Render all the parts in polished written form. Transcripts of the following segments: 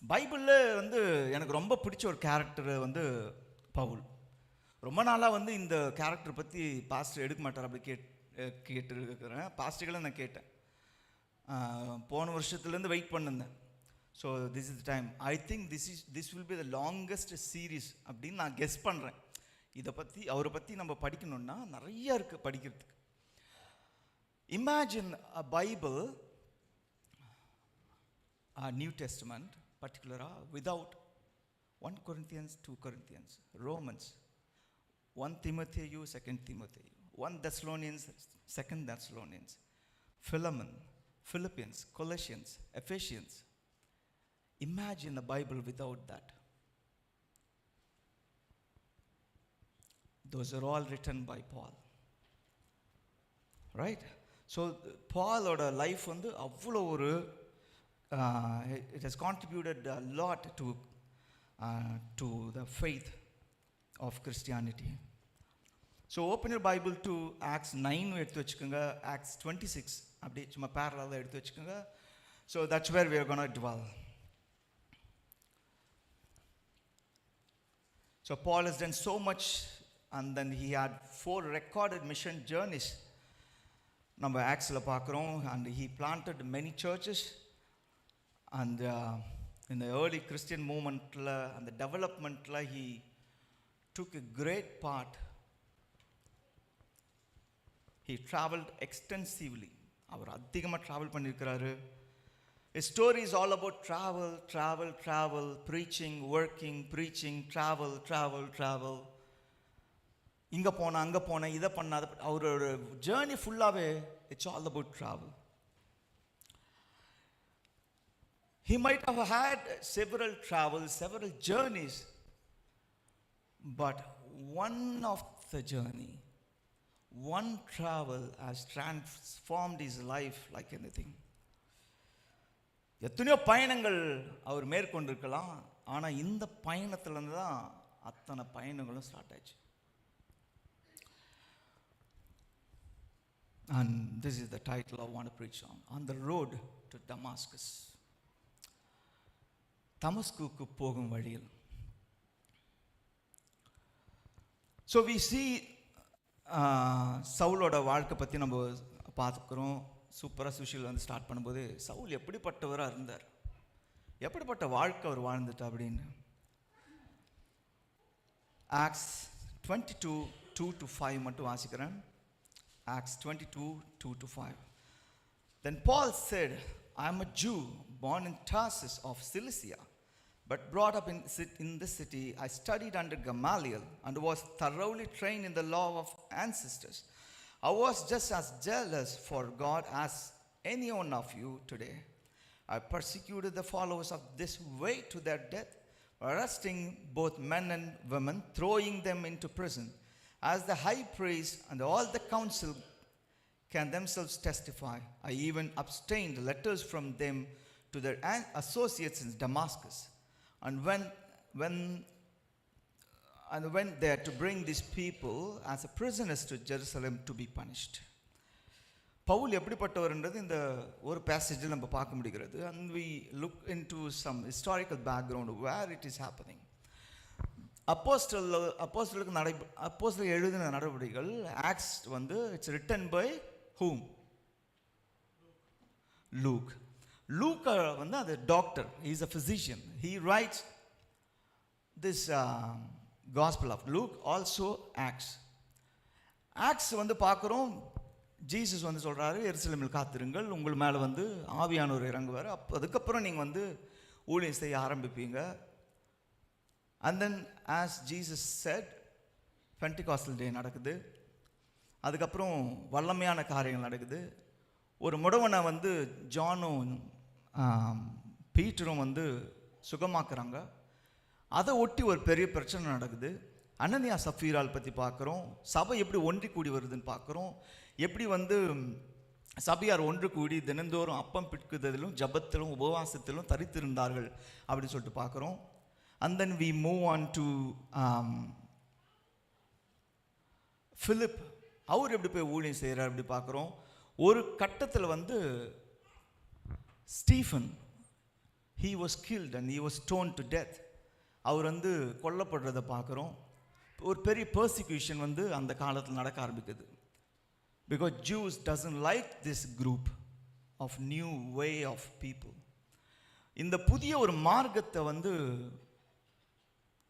பைபிளில் வந்து எனக்கு ரொம்ப பிடிச்ச ஒரு கேரக்டர் வந்து பவுல். ரொம்ப நாளாக வந்து இந்த கேரக்டர் பற்றி பாஸ்டர் எடுக்க மாட்டார் அப்படி கேட்டுருக்கிறேன். பாஸ்டர்களை நான் கேட்டேன். போன வருஷத்துலேருந்து வெயிட் பண்ணிருந்தேன். So this is the time. I think this will be the longest series அப்படின்னு நான் கெஸ் பண்ணுறேன். இதை பற்றி அவரை பற்றி நம்ம படிக்கணுன்னா நிறையா இருக்குது படிக்கிறதுக்கு. Imagine a Bible, new testament particularly without 1 Corinthians, 2 Corinthians, Romans, 1 Timothy, 2 Timothy, 1 Thessalonians, 2 Thessalonians, Philemon, Philippians, Colossians, Ephesians. Imagine a Bible without that. Those are all written by Paul. Right? So Paul oda life வந்து அவ்வளோ ஒரு it has contributed a lot to the faith of Christianity. So open your Bible to Acts 9 எடுத்து வச்சுக்கோங்க. Acts 26 அப்படி சும்மா parallel எடுத்து வச்சுக்கோங்க. So that's where we are going to dwell. So Paul has done so much, and then he had 4 recorded mission journeys. நம்ம axial பார்க்குறோம். And he planted many churches. And in the early Christian movement and the development, he took a great part. He traveled extensively. அவர் அதிகமாக travel பண்ணியிருக்கிறாரு. His story is all about travel, preaching, working, preaching, travel. இங்கே போனால் அங்கே போனேன், இதை பண்ணாத. அவரோட journey ஃபுல்லாகவே it's all about travel. He might have had several travels, several journeys, but one of the journey, one travel has transformed his life like anything. எத்தனையோ பயணங்கள் அவர் மேற்கொண்டிருக்கலாம், ஆனால் இந்த பயணத்துலேருந்து தான் அத்தனை பயணங்களும் ஸ்டார்ட் ஆச்சு. And this is the title I want to preach on the road to Damascus. தமஸ்குக்கு போகும் வழியில். So we C சவுலோட வாழ்க்கை பற்றி நம்ம பார்த்துக்கிறோம். சூப்பராக சுஷில் வந்து ஸ்டார்ட் பண்ணும்போது சவுல் எப்படிப்பட்டவராக இருந்தார், எப்படிப்பட்ட வாழ்க்கை அவர் வாழ்ந்துட்டா அப்படின்னு. ஆக்ஸ் 22 2-5 மட்டும் வாசிக்கிறேன். Aux 22 2-5. Then Paul said, I am a Jew born in Tarsus of Cilicia, but brought up in this city. I studied under Gamaliel and was thoroughly trained in the law of ancestors. I was just as jealous for God as any one of you today. I persecuted the followers of this way to their death, arresting both men and women, throwing them into prison, as the high priest and all the council can themselves testify. I even abstained letters from them to their associates in Damascus, and when they had to bring these people as prisoners to Jerusalem to be punished. Paul எப்படிப்பட்டவர்ன்றது இந்த ஒரு பேசேஜில் நம்ம பார்க்க முடிகிறது. And we look into some historical background where it is happening. அப்போஸ்தலருக்கு எழுதின நடவடிக்கைகள் Acts வந்து it's written by whom? Luke. Luke வந்து அது doctor, he is a physician. He writes this gospel of Luke, also Acts. Acts வந்து பார்க்குறோம், Jesus வந்து சொல்கிறாரு, எருசலேமில் காத்திருங்கள், உங்கள் மேலே வந்து ஆவியானவர் இறங்குவார், அதுக்கப்புறம் நீங்கள் வந்து ஊழியம் செய்ய ஆரம்பிப்பீங்க. And then as Jesus said, Pentecostal day நடக்குது. அதுக்கப்புறம் வல்லமையான காரியங்கள் நடக்குது. ஒரு முடவனை வந்து ஜானும் பீட்டரும் வந்து சுகமாக்குறாங்க. அதை ஒட்டி ஒரு பெரிய பிரச்சனை நடக்குது. அனனியா சஃபீரால் பற்றி பார்க்குறோம். சபை எப்படி ஒன்றி கூடி வருதுன்னு பார்க்குறோம். எப்படி வந்து சபையார் ஒன்று கூடி தினந்தோறும் அப்பம் பிற்குதலும் ஜபத்திலும் உபவாசத்திலும் தரித்திருந்தார்கள் அப்படின்னு சொல்லிட்டு பார்க்குறோம். And then we move on to Philip. அவர் எப்படி போய் ஊழியம் செய்கிறார் அப்படி பார்க்குறோம். ஒரு கட்டத்தில் வந்து Stephen, he was killed and he was stoned to death. அவர் வந்து கொல்லப்படுறதை பார்க்குறோம். ஒரு பெரிய பர்சிக்யூஷன் வந்து அந்த காலத்தில் நடக்க ஆரம்பிக்குது. Because Jews doesn't like this group of new way of people. இந்த புதிய ஒரு மார்க்கத்தை வந்து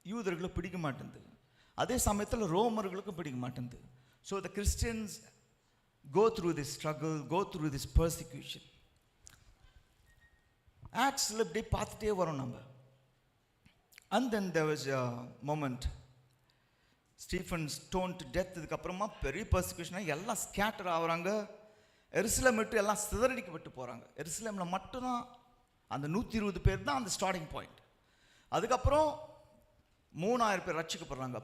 யூதர்களுக்கு பிடிக்க மாட்டேங்குது, அதே சமயத்தில் ரோமர்களுக்கும் பிடிக்க மாட்டேங்குது. So the Christians go through this struggle, go through this persecution. ஆக்ட்ஸில் இப்படி பார்த்துட்டே வரோம் நம்ம. And then there was a moment, Stephen stone to death. இதுக்கப்புறமா பெரிய பர்சிக்யூஷனாக எல்லாம் ஸ்கேட்டர் ஆகுறாங்க. எருசலேம் விட்டு எல்லாம் சிதறடிக்கப்பட்டு போகிறாங்க. எருசலேமில் மட்டும்தான் அந்த 120 பேர் தான் அந்த ஸ்டார்டிங் பாயிண்ட். அதுக்கப்புறம் 3000 பேர் ரட்சிக்கப்படுறாங்க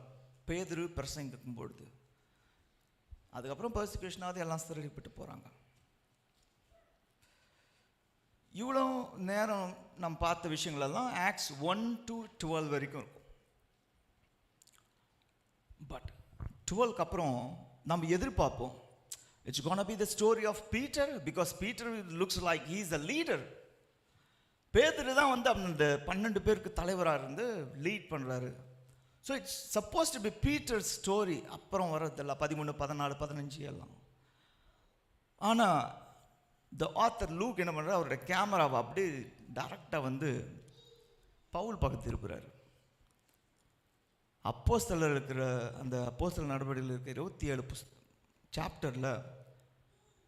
பேதுரு பிரசங்கிக்கும் பொழுது. அதுக்கப்புறம் பர்சிக்யூஷனாவது எல்லாம் சிதறடிக்கப்பட்டு போகிறாங்க. இவ்வளோ நேரம் நம்ம பார்த்த விஷயங்களெல்லாம் ஆக்ட்ஸ் 1 to 12 வரைக்கும் இருக்கும். பட் 12க்கு அப்புறம் நம்ம எதிர்பார்ப்போம், it's gonna be the story of Peter, because Peter looks like he is the leader. பேதுரு தான் வந்து அந்த 12 பேருக்கு தலைவராக இருந்து லீட் பண்ணுறாரு. So it's suppose to be Peter story. அப்புறம் வர்றதில்ல 13, 14, 15 எல்லாம். ஆனால் த ஆத்தர் லூக் என்ன பண்ணுறாரு, அவரோட கேமராவை அப்படியே டைரக்டாக வந்து பவுல் பக்கத்து இருக்கிறார். அப்போஸ்தலர் இருக்கிற அந்த அப்போஸ்தலர் நடவடிக்கையில் இருக்கிற 27 சாப்டரில்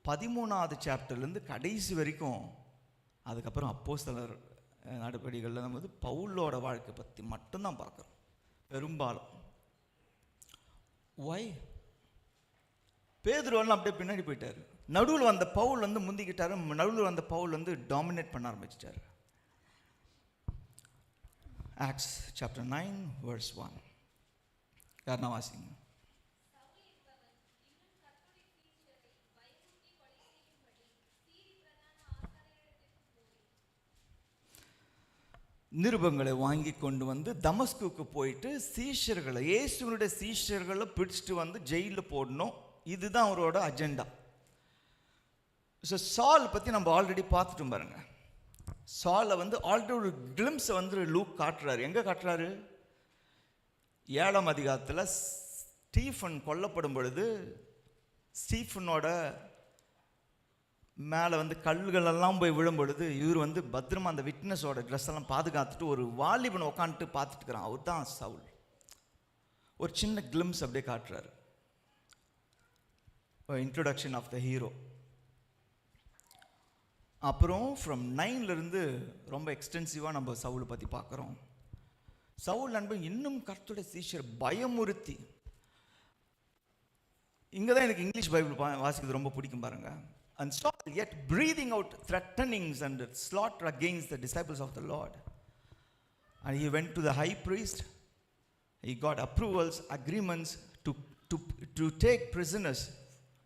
13வது சாப்டர்லேருந்து கடைசி வரைக்கும், அதுக்கப்புறம் அப்போஸ்தலர் நடவடிக்கைகளில் நம்ம வந்து பவுலோட வாழ்க்கை பற்றி மட்டும்தான் பார்க்குறோம் பெரும்பாலும். ஒய்? பேதுருவெல்லாம் அப்படியே பின்னாடி போயிட்டார். நடுவில் வந்த பவுல் வந்து முந்திக்கிட்டாரு. நடுவில் வந்த பவுல் வந்து டாமினேட் பண்ண ஆரம்பிச்சிட்டார். Acts chapter 9 verse 1. யாருன்னா வாசிங்க. நிருபங்களை வாங்கி கொண்டு வந்து தமஸ்குக்கு போயிட்டு சீஷர்களை, இயேசுனுடைய சீஷர்களை பிடிச்சிட்டு வந்து ஜெயிலில் போடணும். இதுதான் அவரோட அஜெண்டா. ஸோ சால் பற்றி நம்ம ஆல்ரெடி பார்த்துட்டோம் பாருங்க. சாலை வந்து ஆல்ரெடி ஒரு கிளிம்ஸை வந்து லூக் காட்டுறாரு. எங்கே காட்டுறாரு? 7ஆம் அதிகாரத்தில் ஸ்டீஃபன் கொல்லப்படும் பொழுது ஸ்டீஃபனோட மேலே வந்து கல்லுகளெல்லாம் போய் விழும் பொழுது இவர் வந்து பத்திரமா அந்த விட்னஸோட ட்ரெஸ் எல்லாம் பாதுகாத்துட்டு ஒரு வாலிபனை உட்காந்துட்டு பார்த்துட்டு இருக்கிறான். அவர் தான் சவுல். ஒரு சின்ன கிளிம்ஸ் அப்படியே காட்டுறாரு. Introduction of the hero. அப்புறம் ஃப்ரம் 9லேருந்து ரொம்ப எக்ஸ்டென்சிவாக நம்ம சவுலை பற்றி பார்க்குறோம். சவுல் நண்பன் இன்னும் கர்த்தருடைய சீஷர் பயமுறுத்தி. இங்கே தான் எனக்கு இங்கிலீஷ் பைபிள் வாசிக்கிறது ரொம்ப பிடிக்கும் பாருங்க. And Saul yet breathing out threatenings and slaughter against the disciples of the Lord. And he went to the high priest. He got approvals, agreements to take prisoners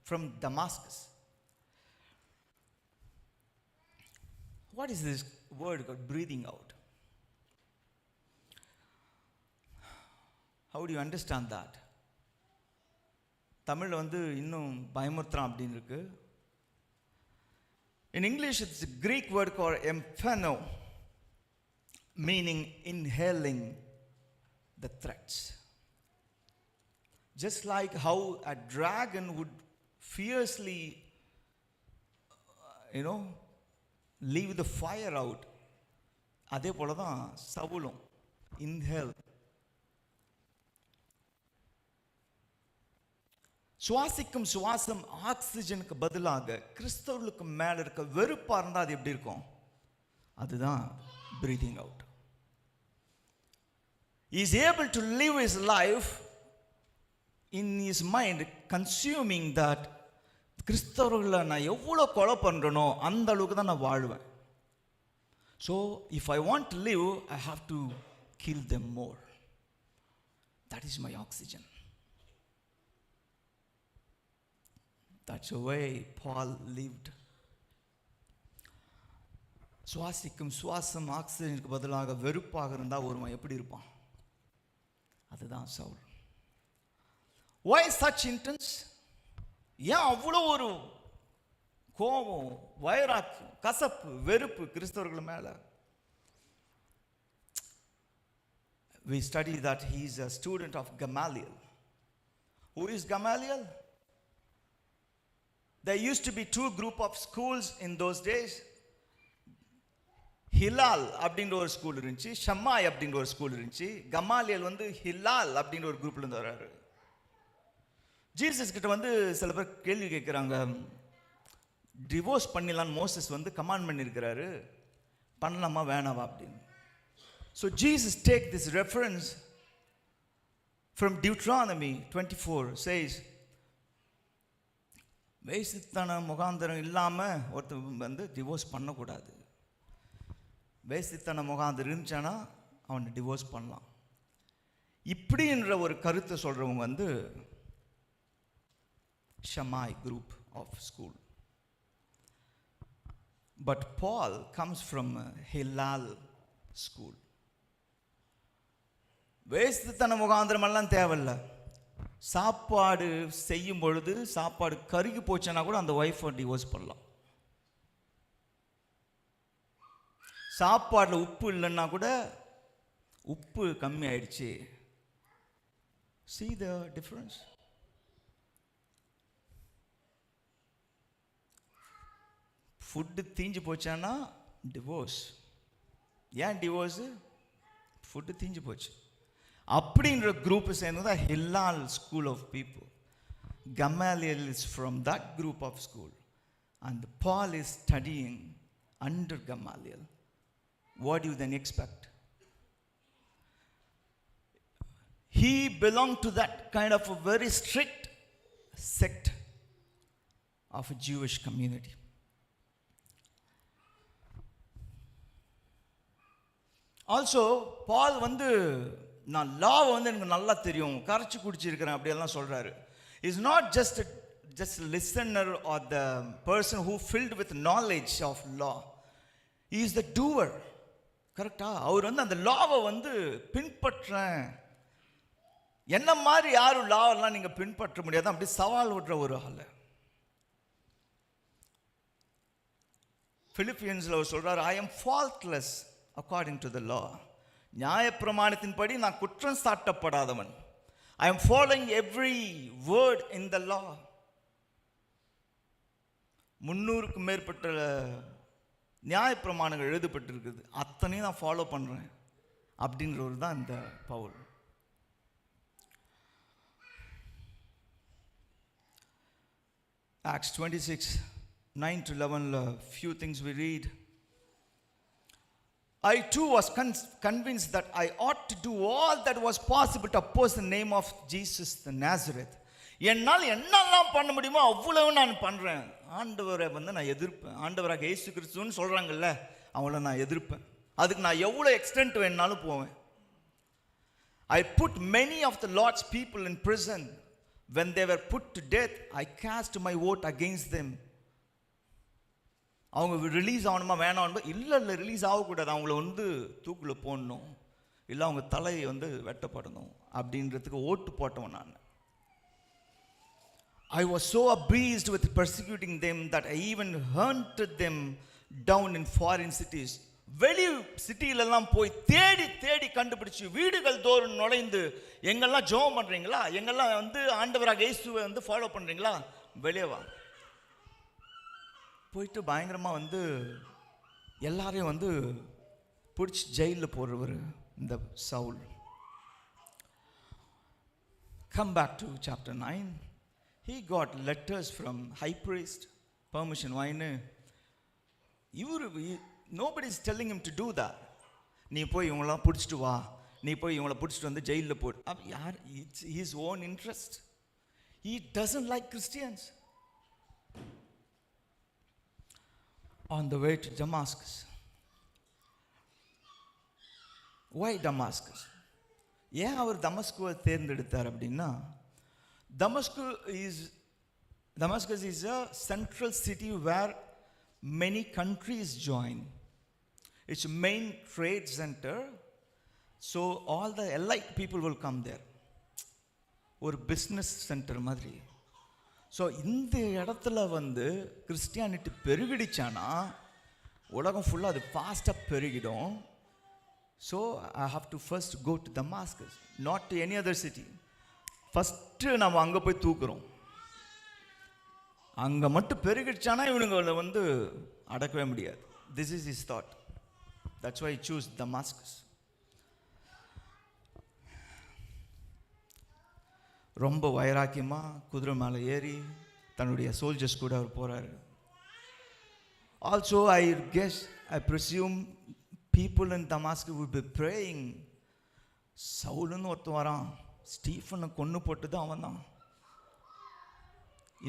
from Damascus. What is this word called breathing out? How do you understand that? தமிழில் வந்து இன்னும் பயமுறுத்துறான் அப்படின்னு இருக்கு. In English, it's a Greek word called emphano, meaning inhaling the threats. Just like how a dragon would fiercely, leave the fire out. அதே போல தான் சவுலும் inhale. சுவாசிக்கும் சுவாசம் ஆக்சிஜனுக்கு பதிலாக கிறிஸ்தவர்களுக்கு மேலே இருக்க வெறுப்பாக இருந்தால் அது எப்படி இருக்கும்? அதுதான் breathing out. Is able to live is life in is mind consuming that. கிறிஸ்தவர்களை நான் எவ்வளோ கொலை பண்ணுறனோ அந்த அளவுக்கு தான் நான் வாழ்வேன். So if I want to live I have to kill them more. That is my oxygen. That's the way Paul lived. சுவாசிக்கும் சுவாசம் ஆக்சிஜனுக்கு பதிலாக வெறுப்பாக இருந்தால் ஒருவன் எப்படி இருப்பான்? அதுதான் சவுல். Why such intense? ஏன் அவ்வளோ ஒரு கோபம், வைராக்கியம், கசப்பு, வெறுப்பு கிறிஸ்தவர்கள் மேலே? we study that he is a student of Gamaliel. Who is Gamaliel? There used to be two group of schools in those days. Hilal அப்படின்ற ஒரு ஸ்கூல் இருந்துச்சு, ஷம்மாய் அப்படின்ற ஒரு ஸ்கூல் இருந்துச்சு. கமாலியல் வந்து ஹிலால் அப்படின்ற ஒரு குரூப்ல இருந்து வர்றாரு. ஜீசஸ் கிட்ட வந்து சில பேர் கேள்வி கேட்குறாங்க, டிவோர்ஸ் பண்ணிடலான்னு மோசஸ் வந்து கமாண்ட் பண்ணியிருக்கிறாரு, பண்ணலாமா வேணாவா அப்படின்னு. So Jesus take this reference from Deuteronomy 24 says, வேசித்தன முகாந்திரம் இல்லாமல் ஒருத்தர் வந்து டிவோர்ஸ் பண்ணக்கூடாது. வேசித்தன முகாந்திரம் இருந்துச்சானா அவனை டிவோர்ஸ் பண்ணலாம். இப்படின்ற ஒரு கருத்தை சொல்கிறவங்க வந்து Shammai group of school. But Paul comes from Hillel school. வேசித்தன முகாந்திரமெல்லாம் தேவையில்லை. சாப்பாடு செய்யும் பொழுது சாப்பாடு கருகி போச்சுன்னா கூட அந்த ஒய்ஃபை டிவோர்ஸ் பண்ணலாம். சாப்பாடில் உப்பு இல்லைன்னா கூட உப்பு கம்மி ஆயிடுச்சு. See the difference? ஃபுட்டு தீஞ்சு போச்சான்னா டிவோர்ஸ். ஏன் டிவோர்ஸு? ஃபுட்டு தீஞ்சு போச்சு. அப்படின்ற குரூப் சேர்ந்தது Hillel school of people. Gamaliel is from that group of school and Paul is studying under Gamaliel. What do you then expect? He belonged to that kind of a very strict sect of a Jewish community. Also, Paul வந்து நான் law வந்து எனக்கு நல்லா தெரியும், கரைச்சி குடிச்சிருக்கிறேன் அப்படியெல்லாம் சொல்றாரு. Is not just a listener or the person who filled with knowledge of law. He is the doer. கரெக்டா? அவர் வந்து அந்த லாவை வந்து பின்பற்றேன். என்ன மாதிரி யாரும் லாவெல்லாம் நீங்கள் பின்பற்ற முடியாது, அப்படி சவால் விடுற ஒரு ஆள். பிலிப்பியன்ஸில் அவர் சொல்கிறார், I am faultless according to the law. நியாயப்பிரமாணத்தின்படி நான் குற்றம் சாட்டப்படாதவன். I am following every word in the law. 300க்கும் மேற்பட்ட நியாயப்பிரமாணங்கள் எழுதப்பட்டிருக்குது, அத்தனையும் நான் ஃபாலோ பண்ணுறேன் அப்படின்றவர் தான் இந்த Pavul. Acts 26, 9-11, few things we read. I too was convinced that I ought to do all that was possible to oppose the name of Jesus the Nazareth. என்னால் என்னெல்லாம் பண்ண முடியுமோ அவ்வளவு நான் பண்ணுறேன். ஆண்டவரை வந்து நான் எதிர்ப்பேன். ஆண்டவராக இயேசு கிறிஸ்துன்னு சொல்கிறாங்கல்ல, அவங்கள நான் எதிர்ப்பேன். அதுக்கு நான் எவ்வளோ எக்ஸ்டென்ட் வேணுனாலும் போவேன். I put many of the Lord's people in prison. When they were put to death, I cast my vote against them. அவங்க ரிலீஸ் ஆகணுமா வேணாம்? இல்லை ரிலீஸ் ஆகக்கூடாது, அவங்கள வந்து தூக்கில் போடணும், இல்லை அவங்க தலையை வந்து வெட்டப்படணும் அப்படின்றதுக்கு ஓட்டு போட்டவன் நான். I was so abused with persecuting them that I even hunted them down in foreign cities. வெளி சிட்டியிலெல்லாம் போய் தேடி தேடி கண்டுபிடிச்சு வீடுகள் தோறும் நுழைந்து, எங்கெல்லாம் ஜெபம் பண்ணுறீங்களா, எங்கெல்லாம் வந்து ஆண்டவராக இயேசுவை வந்து ஃபாலோ பண்ணுறீங்களா, வெளியே வா. போயிட்டு பயங்கரமாக வந்து எல்லாரையும் வந்து பிடிச்சி ஜெயிலில் போடுறவர் இந்த Saul. Come back to chapter 9. He got letters from high priest, permission. Why? Nobody is telling him to do that. நீ போய் இவங்களாம் பிடிச்சிட்டு வா, நீ போய் இவங்களை பிடிச்சிட்டு வந்து ஜெயிலில் போடு. யார்? It's his own interest. He doesn't like Christians. On the way to Damascus. Why Damascus? ஏன் அவர் தமஸ்குவை தேர்ந்தெடுத்தார் அப்படின்னா, Damascus is a central city where many countries join. It's a main trade center, so all the elite people will come there. ஒரு business centre மாதிரி. So இந்த இடத்துல வந்து Christianity பெருகிடுச்சானா உலகம் ஃபுல்லாக அது ஃபாஸ்ட்டாக பெருகிடும். So I have to first go to Damascus, not to any other city. First நம்ம அங்கே போய் தூக்குறோம். அங்கே மட்டும் பெருகிடுச்சானா இவனுங்களை வந்து அடக்கவே முடியாது. This is his thought. That's why he chose Damascus. ரொம்ப வைராக்கியமாக குதிரை மேலே ஏறி தன்னுடைய சோல்ஜர்ஸ் கூட அவர் போகிறாரு. Also I presume people in Damascus would be praying. சவுலுன்னு ஒருத்தன் வரான், ஸ்டீஃபனை கொன்று போட்டு தான் அவன் தான்.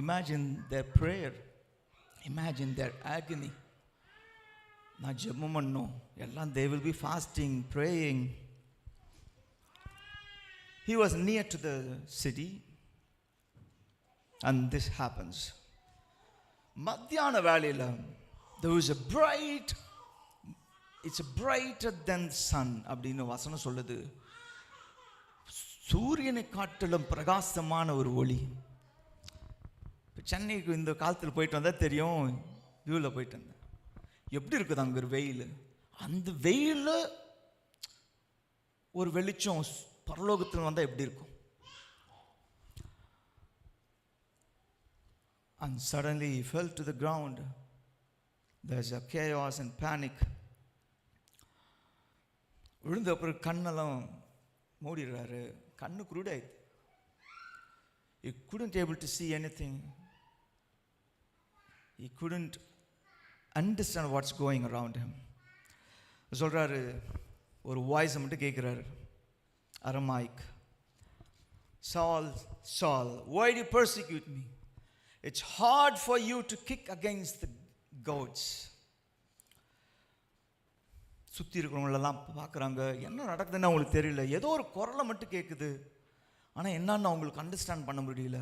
Imagine their prayer, imagine their agony. நான் ஜெபம் பண்ணோம் எல்லாம், they will be fasting, praying. He was near to the city and this happens. மத்தியான வேளையில் there was a bright, it's a brighter than sun அப்படின்னு வசனம் சொல்லுது. சூரியனை காட்டிலும் பிரகாசமான ஒரு ஒளி. சென்னைக்கு இந்த காலத்தில் போயிட்டு வந்தால் தெரியும், வியூவில் போயிட்டு வந்தேன், எப்படி இருக்குது அங்கே ஒரு வெயில். அந்த வெயிலில் ஒரு வெளிச்சம் பரலோகத்தில் வந்தால் எப்படி இருக்கும். And suddenly he fell to the ground. There's a chaos and panic. விழுந்த அப்புறம் கண்ணெல்லாம் மூடிடுறாரு, கண்ணு குருடாயிடுது. He couldn't able to see anything. He couldn't understand what's going around him. சொல்றாரு, ஒரு வாய்ஸ் மட்டும் கேட்குறாரு, Aramaic. Saul, Saul, why do you persecute me? It's hard for you to kick against the goats. சுற்றி இருக்கிறவங்களெல்லாம் பார்க்குறாங்க, என்ன நடக்குதுன்னு அவங்களுக்கு தெரியல, ஏதோ ஒரு குரலை மட்டும் கேட்குது, ஆனால் என்னன்னு அவங்களுக்கு அண்டர்ஸ்டாண்ட் பண்ண முடியல.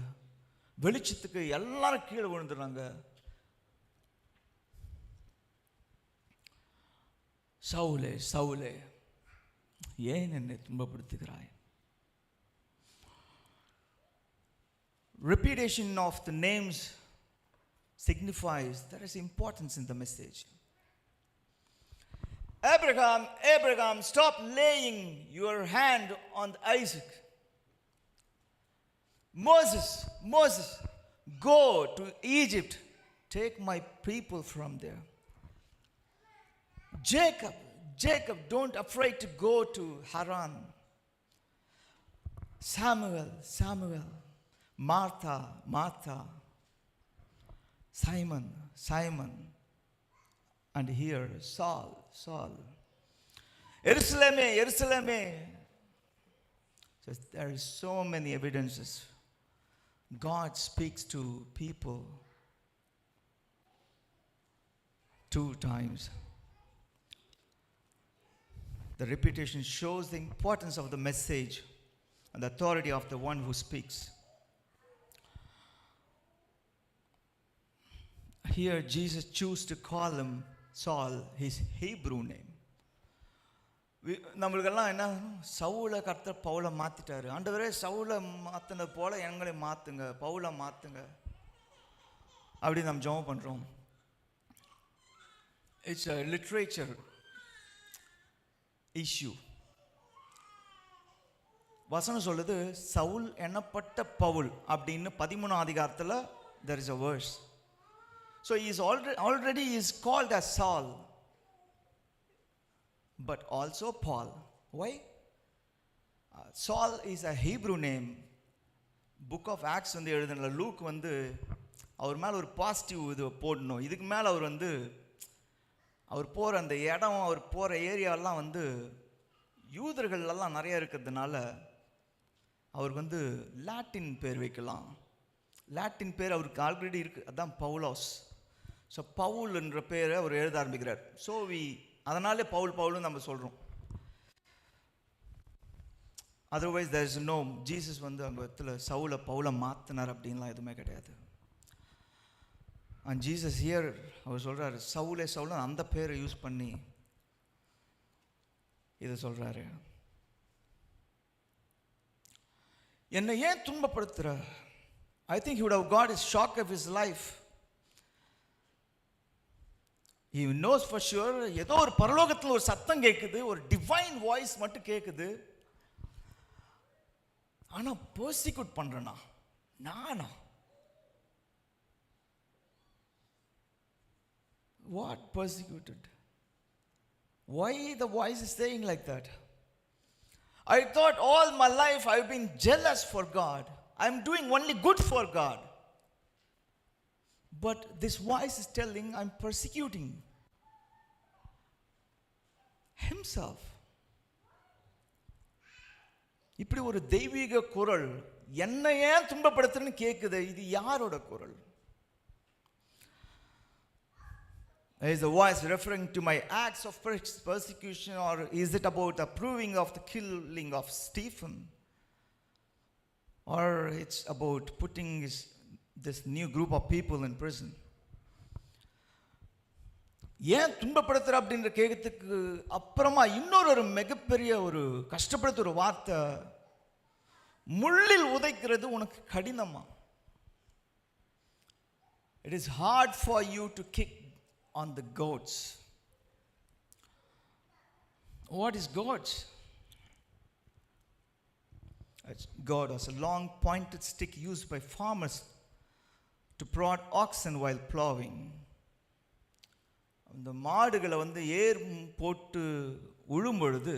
வெளிச்சத்துக்கு எல்லாரும் கீழே விழுந்துடுறாங்க. சவுலே சவுலே ஏன் என்னை துன்பப்படுத்துகிறாய்? Repetition of the names signifies there is importance in the message. Abraham, Abraham, stop laying your hand on Isaac. Moses, Moses, go to Egypt, take my people from there. Jacob, Jacob, don't afraid to go to Haran. Samuel, Samuel, Martha, Martha, Simon, Simon, and here Saul, Saul. Jerusalem, Jerusalem. So there is so many evidences. God speaks to people 2 times. The repetition shows the importance of the message and the authority of the one who speaks. Here Jesus chose to call him Saul, his Hebrew name. நம்மளுக்கெல்லாம் என்ன, சவுலை கர்த்தர் பவுலை மாற்றிட்டாரு. ஆண்டவரே சவுலை மாற்றினது போல எங்களை மாற்றுங்க, பவுலை மாற்றுங்க அப்படி நம்ம ஜெபம் பண்ணுறோம். It's a literature issue. வசனம் சொல்லுது, சவுல் எனப்பட்ட பவுல் அப்படின்னு 13ஆம் அதிகாரத்தில் there is a verse. So he is already is called as Saul, but also Paul. Why? Saul is a Hebrew name. Book of Acts வந்து எழுதுன லூக் வந்து அவர் மேலே ஒரு பாசிட்டிவ் இது போடணும். இதுக்கு மேலே அவர் வந்து அவர் போகிற அந்த இடம், அவர் போகிற ஏரியாவெல்லாம் வந்து யூதர்களெல்லாம் நிறையா இருக்கிறதுனால அவருக்கு வந்து லாட்டின் பேர் வைக்கலாம். லாட்டின் பேர் அவருக்கு ஆல்ரெடி இருக்குது, அதுதான் பவுலோஸ். ஸோ பவுல்ன்ற பேரை அவர் எழுத ஆரம்பிக்கிறார். ஸோ அதனாலே பவுல் பவுல்னு நம்ம சொல்கிறோம். Otherwise there is no, Jesus வந்து அங்கே இடத்துல சவுலை பவுலை மாற்றினார் அப்படின்லாம் எதுவுமே கிடையாது. அண்ட் ஜீசஸ் ஹியர் அவர் சொல்கிறாரு, சவுலே சவுல அந்த பேரை யூஸ் பண்ணி இதை சொல்கிறாரு. என்னை ஏன் துன்பப்படுத்துகிற? I think he would have got his shock of his life. he knows for sure ஏதோ ஒரு பரலோகத்தில் ஒரு சத்தம் கேட்குது, ஒரு டிவைன் வாய்ஸ் மட்டும் கேட்குது. ஆனா பர்சிக்யூட் பண்றேனா நானா? What persecuted? Why the voice is saying like that? I thought all my life I've been jealous for God. I'm doing only good for God. But this voice is telling I'm persecuting himself. இப்படி ஒரு தெய்வீக குரல் என்ன ஏன் துன்பப்படுத்துன்னு கேட்குது. இது யாரோட குரல்? Is the voice referring to my acts of persecution, or is it about approving of the killing of Stephen, or it's about putting this new group of people in prison? ஏன் துன்பப்படுத்துற அப்படின்ற கேட்கறதுக்கு அப்புறமா இன்னொரு மிகப்பெரிய ஒரு கஷ்டப்படுத்துற ஒரு வார்த்தை, முள்ளில் உதைக்கிறது உனக்கு கடினமா? It is hard for you to kick on the goats. What is goats? God was a long pointed stick used by farmers to prod oxen while plowing. அந்த மாடுகளை ஏர் போட்டு உழும் பொழுது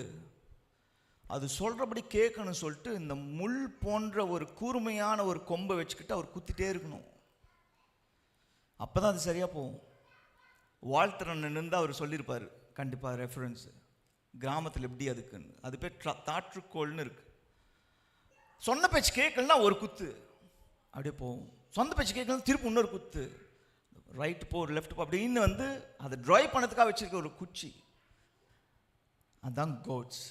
அது சொல்றபடி கேட்கணும் சொல்லிட்டு இந்த முள் போன்ற ஒரு கூர்மையான ஒரு கொம்பை வச்சுக்கிட்டு அவர் குத்திட்டே இருக்கணும். அப்பதான் அது சரியா போகும். வால்டர் அண்ணன் இருந்து அவர் சொல்லியிருப்பார் கண்டிப்பாக ரெஃபரன்ஸ், கிராமத்தில் எப்படி அதுக்குன்னு. அது பேர் தாற்றுக்கோள்னு இருக்கு. சொன்ன பேச்சு கேட்கலன்னா ஒரு குத்து அப்படியே போகும், சொந்த பேச்சு கேட்கலாம் திருப்பி இன்னொரு குத்து, ரைட்டு போ லெஃப்ட் போ அப்படின்னு அதை ட்ரைவ் பண்ணதுக்காக வச்சிருக்க ஒரு குச்சி, அதுதான் கோட்ஸ்.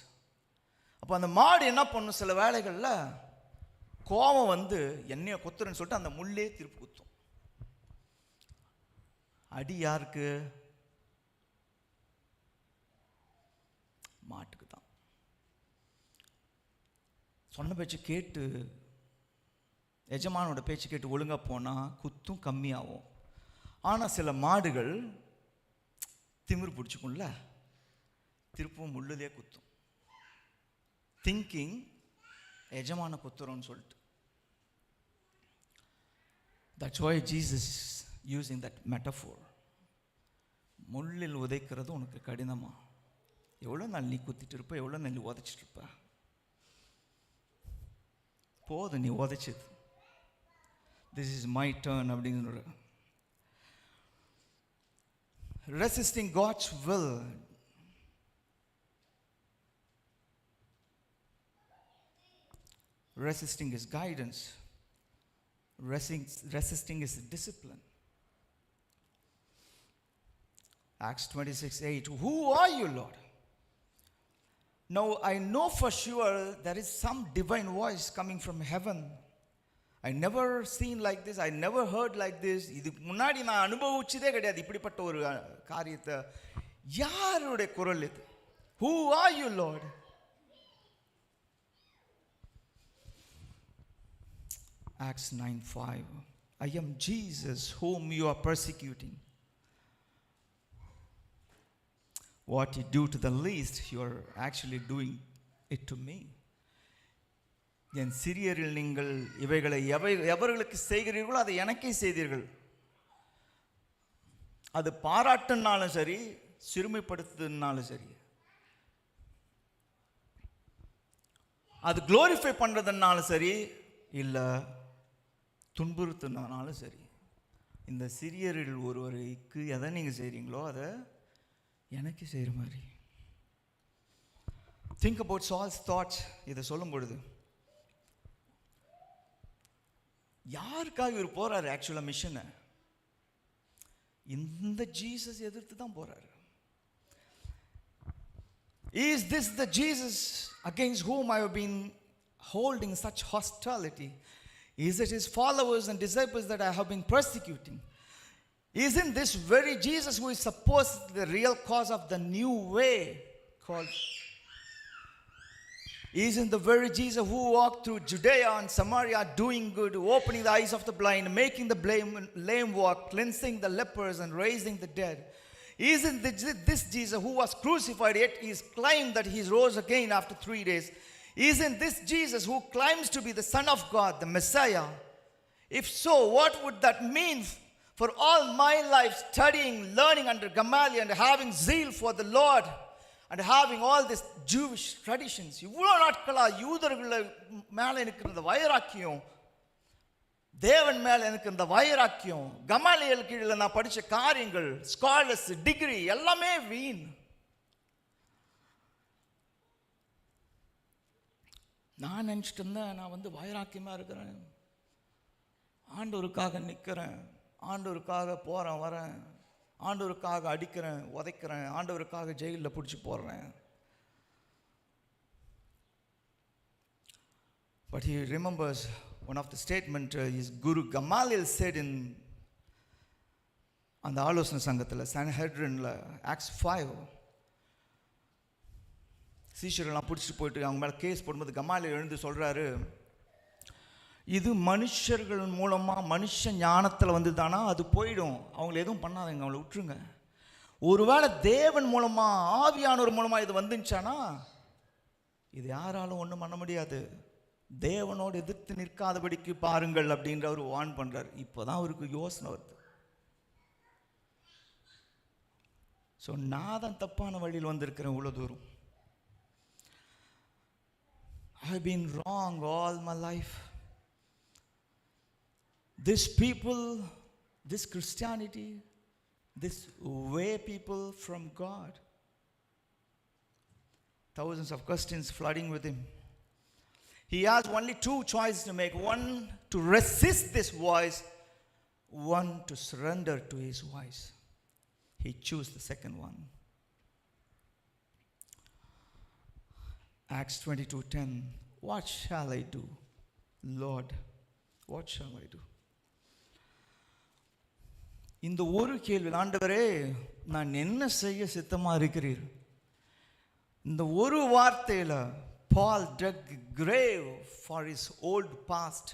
அப்போ அந்த மாடு என்ன பண்ணும், சில வேளைகளில் கோபம் என்னைய குத்துறன்னு சொல்லிட்டு அந்த முள்ளே திருப்பி குத்தும். அடி யாருக்கு? மாட்டுக்கு தான். சொன்ன பேச்சு கேட்டு எஜமானோட பேச்சு கேட்டு ஒழுங்கா போனா குத்தும் கம்மியாகும். ஆனா சில மாடுகள் திமிரு பிடிச்சுக்கும்ல, திருப்பவும் முள்ளுலே குத்தும், திங்கிங் எஜமான குத்துறோன்னு சொல்லிட்டு. That's why Jesus is using that metaphor. முள்ளில் உதைக்கிறது உனக்கு கடினமா? எவ்வளோ நாள் நீ குத்திட்டு இருப்ப, எவ்வளோ நாள் நீ உதைச்சிட்டு இருப்ப? போதும் நீ உதைச்சது, திஸ் இஸ் மை டர்ன் அப்படிங்கிற. Resisting God's will resisting his guidance, resisting his discipline. Acts 26:8, who are you, Lord? Now I know for sure there is some divine voice coming from heaven. I never seen like this, I never heard like this. இதுக்கு முன்னாடி நான் அனுபவிச்சதே கிடையாது இப்படிப்பட்ட ஒரு காரியத்தை. யாருடைய குரல் இது? Who are you, Lord? Acts 9:5, I am Jesus whom you are persecuting. What you do to the least, you are actually doing it to me. என் சிறியரில் நீங்கள் இவைகளை எவர்களுக்கு செய்கிறீர்களோ அதை எனக்கே செய்தீர்கள். அது பாராட்டுனாலும் சரி, சிறுமைப்படுத்துனாலும் சரி, அது குளோரிஃபை பண்றதுனாலும் சரி, இல்லை துன்புறுத்தினாலும் சரி, இந்த சிறியரில் ஒருவருக்கு எதை நீங்கள் செய்கிறீங்களோ அதை எனக்கு செய்கிற மாதிரி. Think about Salz thoughts. இதை சொல்லும் பொழுது யாருக்காக இவர் போறாரு? ஆக்சுவலா மிஷனை இந்த ஜீசஸ் எதிர்த்து தான் போறாரு. Is this the Jesus against whom I have been holding such hostility? Is it his followers and disciples that I have been persecuting? Isn't this very Jesus who is supposed the real cause of the new way called? Isn't the very Jesus who walked through Judea and Samaria doing good, opening the eyes of the blind, making the lame walk, cleansing the lepers and raising the dead? Isn't this Jesus who was crucified, yet he is claimed that he rose again after 3 days? Isn't this Jesus who claims to be the Son of God, the Messiah? If so, what would that mean for all my life studying, learning under Gamaliel and having zeal for the Lord and having all these Jewish traditions? இவ்வளோ நாட்களா யூதர்களை மேலே எனக்கு இந்த வைராக்கியம், தேவன் மேலே எனக்கு இந்த வைராக்கியம், கமாலியல் கீழில் நான் படித்த காரியங்கள், ஸ்காலர்ஸ், டிகிரி எல்லாமே வீண். நான் நினச்சிட்டு இருந்தேன், நான் வைராக்கியமாக இருக்கிறேன், ஆண்டவருக்காக நிற்கிறேன், ஆண்டவருக்காக போகிறேன் வரேன், ஆண்டவருக்காக அடிக்கிறேன் உதைக்கிறேன், ஆண்டவருக்காக ஜெயிலில் பிடிச்சி போடுறேன். But he remembers one of the statement his Guru Gamaliel said in அந்த ஆலோசனை சங்கத்தில் சான்ஹெட்ரின்ல ஆக்ட்ஸ் 5. சீஷர்கள்லாம் பிடிச்சிட்டு போயிட்டு அவங்க மேலே கேஸ் போடும்போது கமாலியல் எழுந்து சொல்கிறாரு, இது மனுஷர்கள் மூலமாக மனுஷ ஞானத்தில் வந்து தானா, அது போயிடும், அவங்கள எதுவும் பண்ணாதீங்க, அவங்கள விட்டுருங்க. ஒருவேளை தேவன் மூலமாக ஆவியானவர் மூலமாக இது வந்துச்சானா இது யாராலும் ஒன்றும் பண்ண முடியாது, தேவனோடு எதிர்த்து நிற்காதபடிக்கு பாருங்கள் அப்படின்ற அவர் வார்ன் பண்ணுறார். இப்போ தான் அவருக்கு யோசனை வருது. ஸோ நான் தான் தப்பான வழியில் வந்திருக்கிறேன். இவ்வளோ தூரம் I have been wrong all my life. This people, this Christianity, this way people from God. Thousands of questions flooding with him. He has only two choices to make. One, to resist this voice. One, to surrender to his voice. He chose the second one. Acts 22:10. What shall I do, Lord? What shall I do? இந்த ஒரு கேள்வி, ஆண்டவரே நான் என்ன செய்ய சித்தமாக இருக்கிறீர், இந்த ஒரு வார்த்தையில் Paul dug a grave for his old past.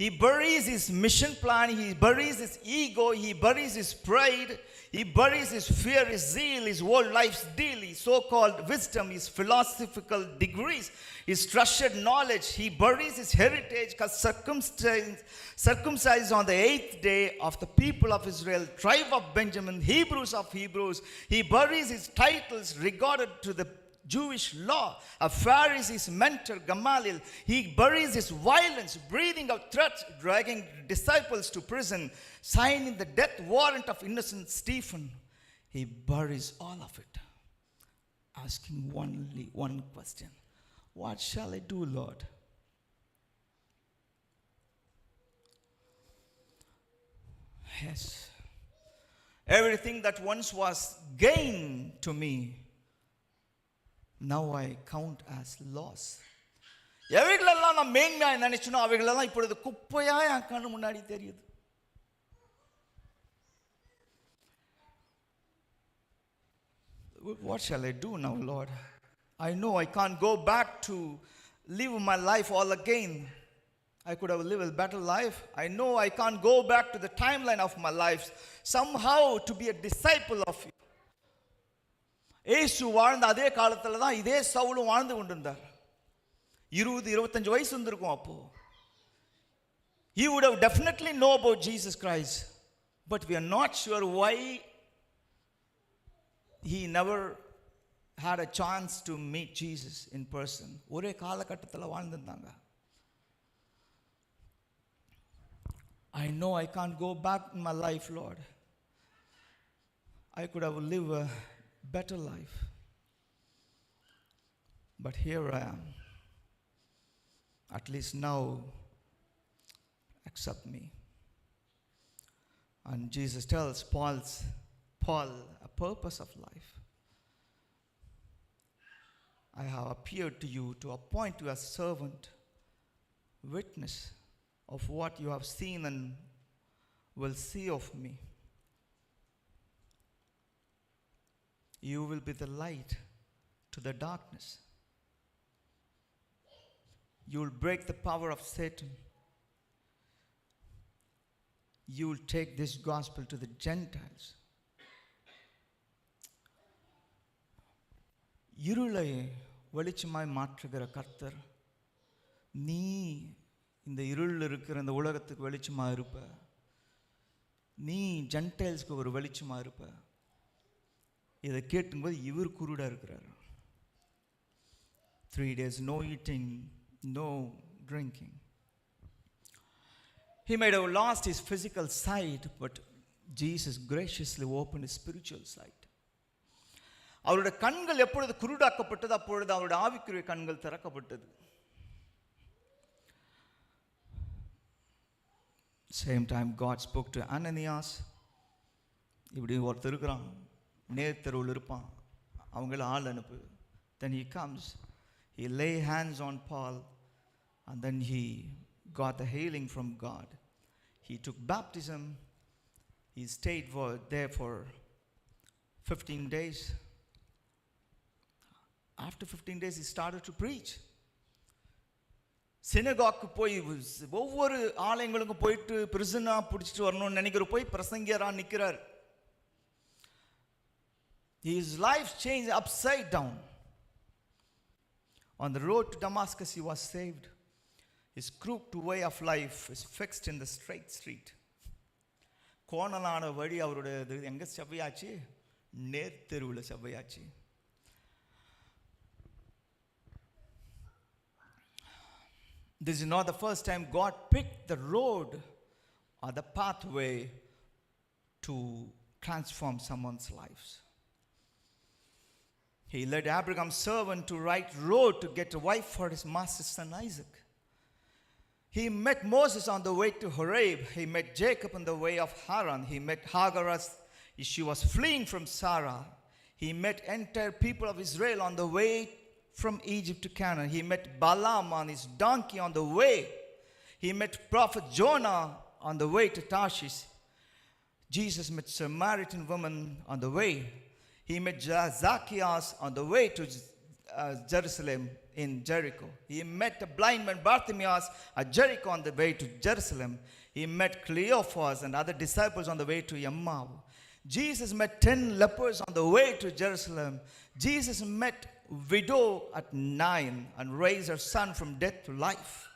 He buries his mission plan, he buries his ego, he buries his pride, he buries his fear, his zeal, his whole life's deal, his so-called wisdom, his philosophical degrees, his treasured knowledge. He buries his heritage, circumcised on the 8th day of the people of Israel, tribe of Benjamin, Hebrews of Hebrews. He buries his titles regarded to the Jewish law, a Pharisee's mentor Gamaliel. He buries his violence, breathing out threats, dragging disciples to prison, signing the death warrant of innocent Stephen. He buries all of it, asking only one question: what shall I do, Lord? Yes, everything that once was gain to me, now I count as loss. எவைகளெல்லாம் நான் மேன்மையாக நினைச்சனோ அவைகளெல்லாம் இப்பொழுது குப்பையா என் கண்ணு முன்னாடி தெரியுது. What shall I do now, Lord? I know I can't go back to live my life all again. I could have lived a better life. I know I can't go back to the timeline of my life somehow to be a disciple of you. ஏசு வாழ்ந்த அதே காலத்தில் தான் இதே சவுலும் வாழ்ந்து கொண்டிருந்தார். 20-25 வயசு இருந்திருக்கும் அப்போ. He would have definitely know about Jesus Christ, but we are not sure why he never had a chance to meet Jesus in person. ஒரே காலகட்டத்தில் வாழ்ந்திருந்தாங்க. I know I can't go back in my life, Lord. I could have lived a better life, but here I am. At least now accept me. And Jesus tells Paul a purpose of life. I have appeared to you to appoint you as servant, witness of what you have seen and will see of me. You will be the light to the darkness. You will break the power of Satan. You will take this gospel to the Gentiles. இருளை வெளிச்சமாய் மாற்றுகிற கர்த்தர், நீ இந்த இருளில் இருக்கிற இந்த உலகத்துக்கு வெளிச்சமாக இருப்ப, நீ ஜென்டைல்ஸ்க்கு ஒரு வெளிச்சமாக இருப்ப. இதை கேட்டும்போது இவர் குருடாக இருக்கிறார். 3 days, no eating, no drinking. He might have lost his physical sight, but Jesus graciously opened his spiritual sight. அவருடைய கண்கள் எப்பொழுது குருடாக்கப்பட்டது, அப்பொழுது அவருடைய ஆவிக்குரிய கண்கள் திறக்கப்பட்டது. Same time God spoke to Ananias. இப்படி ஒருத்தர் இருக்கிறான், நேர்த்தருவில் இருப்பான், அவங்கள ஆள் அனுப்பு. Then he comes, he lay hands on Paul, and then he got the healing from God. He took baptism. He stayed there for 15 days. After 15 days, he started to preach. சினகாக்கு போய் ஒவ்வொரு ஆலயங்களுக்கும் போயிட்டு பிரிசனா பிடிச்சிட்டு வரணும்னு நினைக்கிற போய் பிரசங்கியரா நிற்கிறார். His life changed upside down. On the road to Damascus, he was saved. His crooked way of life is fixed in the straight street. கோணலான வழி அவருடைய எங்க செவ்வையாச்சு? நேர் தெருவில் செவ்வையாச்சு. This is not the first time God picked the road or the pathway to transform someone's lives. He led Abraham's servant to right road to get a wife for his master's son Isaac. He met Moses on the way to Horeb. He met Jacob on the way of Haran. He met Hagar as she was fleeing from Sarah. He met entire people of Israel on the way from Egypt to Canaan. He met Balaam on his donkey on the way. He met prophet Jonah on the way to Tarshish. Jesus met Samaritan woman on the way. He met Zacchaeus on the way to Jerusalem in Jericho. He met a blind man Bartimaeus at Jericho on the way to Jerusalem. He met Cleophas and other disciples on the way to Emmaus. Jesus met 10 lepers on the way to Jerusalem. Jesus met widow at Nain and raised her son from death to life.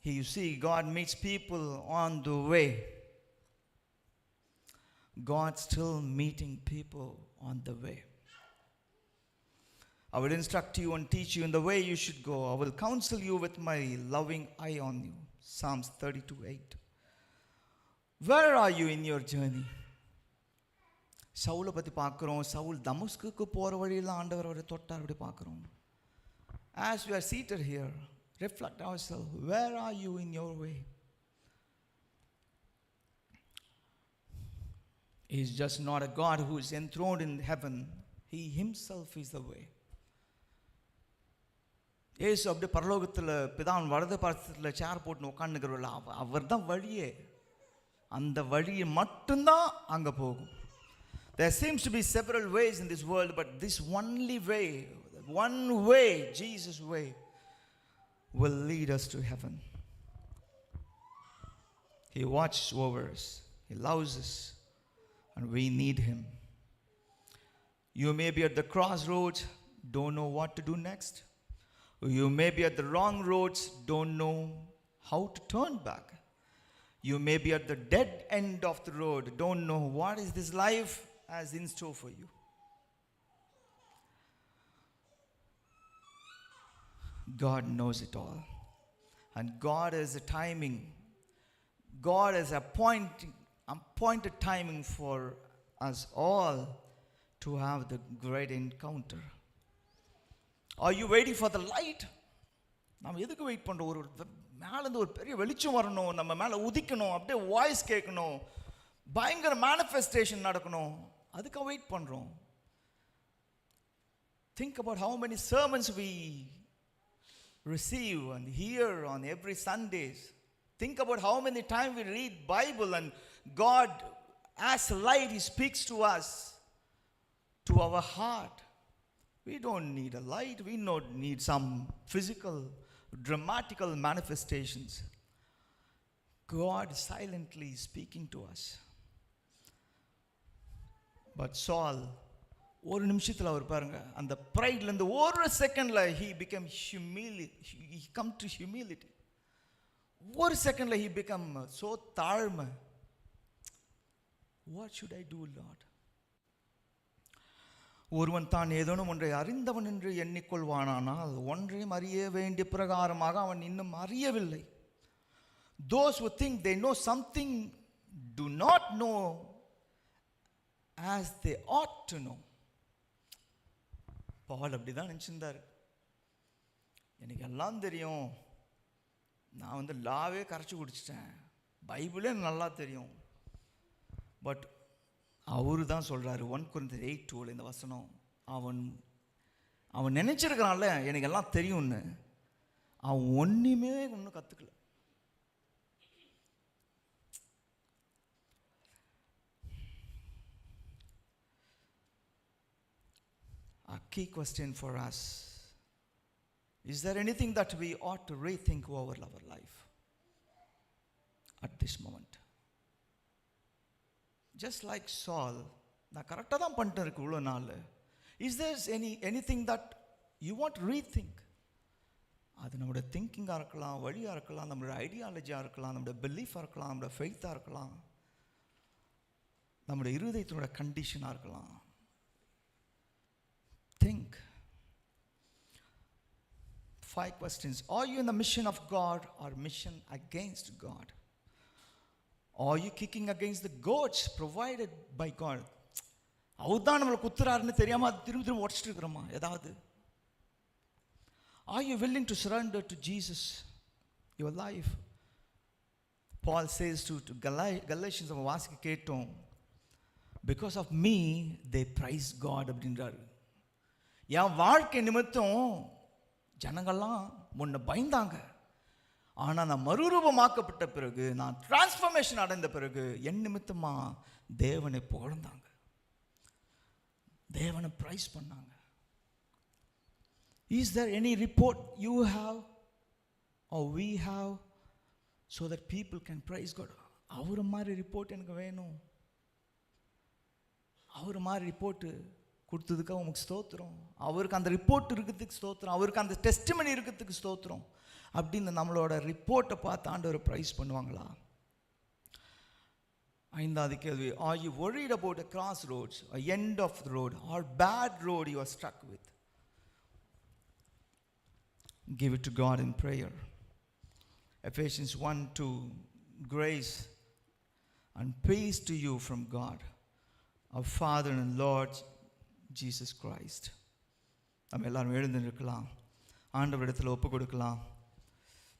Here you see, God meets people on the way. God still meeting people on the way. I will instruct you and teach you in the way you should go. I will counsel you with my loving eye on you. Psalms 32:8. Where are you in your journey? சவுலை பற்றி பார்க்குறோம். சவுல் தமஸ்குக்கு போகிற வழியில் ஆண்டவர் அவரை தொட்டார், அப்படி பார்க்குறோம். As we are seated here, reflect ourselves. Where are you in your way? He is just not a God who is enthroned in heaven. He himself is the way. ஏசு அப்படி பரலோகத்தில் பிதான் வலது பரத்தில் சேர் போட்டு உட்காந்துக்கிறவர்கள், அவர் தான் வழியே. அந்த வழியை மட்டும்தான் அங்கே போகும். There seems to be several ways in this world, but this only way, one way, Jesus' way, will lead us to heaven. He watches over us. He loves us. And we need him. You may be at the crossroads, don't know what to do next. You may be at the wrong roads, don't know how to turn back. You may be at the dead end of the road, don't know what is this life has in store for you. God knows it all. And God has a timing. God has appointed timing for us all to have the great encounter. Are you waiting for the light? நாம் எதுக்கு wait பண்ணுறோம்? ஒரு மேலேருந்து ஒரு பெரிய வெளிச்சம் வரணும், நம்ம மேலே உதிக்கணும், அப்படியே வாய்ஸ் கேட்கணும், பயங்கர மேனிஃபெஸ்டேஷன் நடக்கணும், அதுக்காக வெயிட் பண்ணுறோம். Think about how many sermons we receive and hear on every Sundays. Think about how many times we read Bible and God as light, he speaks to us, to our heart. We don't need a light. We don't need some physical, dramatical manifestations. God silently speaking to us. But Saul ஒரு நிமிஷத்தில் அவர் பாருங்க அந்த ப்ரைட்லேருந்து ஒரு செகண்டில் he became he come to humility. ஒரு செகண்டில் he become so தாழ்மை. What should I do, Lord? ஒருவன் தான் ஏதேனும் ஒன்றை அறிந்தவன் என்று எண்ணிக்கொள்வானானால் ஒன்றையும் அறிய வேண்டிய பிரகாரமாக அவன் இன்னும் அறியவில்லை. Those who think they know something do not know as they ought to know. Pavul அப்படி தான் நினச்சிருந்தார். எனக்கு எல்லாம் தெரியும், நான் லாவே கரைச்சி குடிச்சிட்டேன், பைபிளே நல்லா தெரியும். பட் அவரு தான் சொல்கிறாரு 1 Corinthians 8:12 இந்த வசனம், அவன் நினச்சிருக்கிறான்ல எனக்கு எல்லாம் தெரியும்னு, அவன் ஒன்றுமே ஒன்றும் கற்றுக்கல. A key question for us: is there anything that we ought to rethink over our life at this moment? Just like Saul, நான் கரெக்டாக தான் பண்ணிட்டு இருக்கு இவ்வளோ நாள். Is there anything that you want to rethink? அது நம்மளோட திங்கிங்காக இருக்கலாம், வழியாக இருக்கலாம், நம்மளோட ஐடியாலஜியாக இருக்கலாம், நம்மளோட பிலீஃபாக இருக்கலாம், நம்மளோட ஃபெய்த்தாக இருக்கலாம், நம்மளோட இருதயத்தினோட கண்டிஷனாக இருக்கலாம். Think. 5 questions. Are you in the mission of God or mission against God? Are you kicking against the goats provided by God? அவர் தான் நம்மளை குத்துறாருன்னு தெரியாமல் திரும்ப திரும்ப உடச்சிட்டு இருக்கிறோமா ஏதாவது? Are you willing to surrender to Jesus your life? Paul says to Galatians, நம்ம வாசிக்க கேட்டோம், because of me they praise God அப்படின்றாரு. என் வாழ்க்கை நிமித்தம் ஜனங்கள்லாம் முன்ன பயந்தாங்க, ஆனால் நான் மறுரூபமாக்கப்பட்ட பிறகு, நான் டிரான்ஸ்ஃபர்மேஷன் அடைந்த பிறகு என் நிமித்தமா தேவனை புகழ்ந்தாங்க, தேவனை பிரைஸ் பண்ணாங்க. Is there any report you have or we have so that people can praise God? அவரு மாதிரி ரிப்போர்ட் எனக்கு வேணும், அவரு மாதிரி ரிப்போர்ட்டு கொடுத்ததுக்கு அவங்களுக்கு ஸ்தோத்திரம், அவருக்கு அந்த ரிப்போர்ட் இருக்கிறதுக்கு ஸ்தோத்திரம், அவருக்கு அந்த டெஸ்டிமனி இருக்கிறதுக்கு ஸ்தோத்திரம் அப்படின்னு நம்மளோட ரிப்போர்ட்டை பார்த்து ஆண்டவர் ப்ரைஸ் பண்ணுவாங்களா? 5வது கேள்வி, are you worried about a crossroads, a end of the road or bad road you are stuck with? Give it to God in prayer. Ephesians 1:2, grace and peace to you from God our Father and Lord Jesus Christ. நம்ம எல்லாரும் எழுந்து நிற்கலாம், ஆண்டவரிடத்தில் ஒப்பு கொடுக்கலாம்.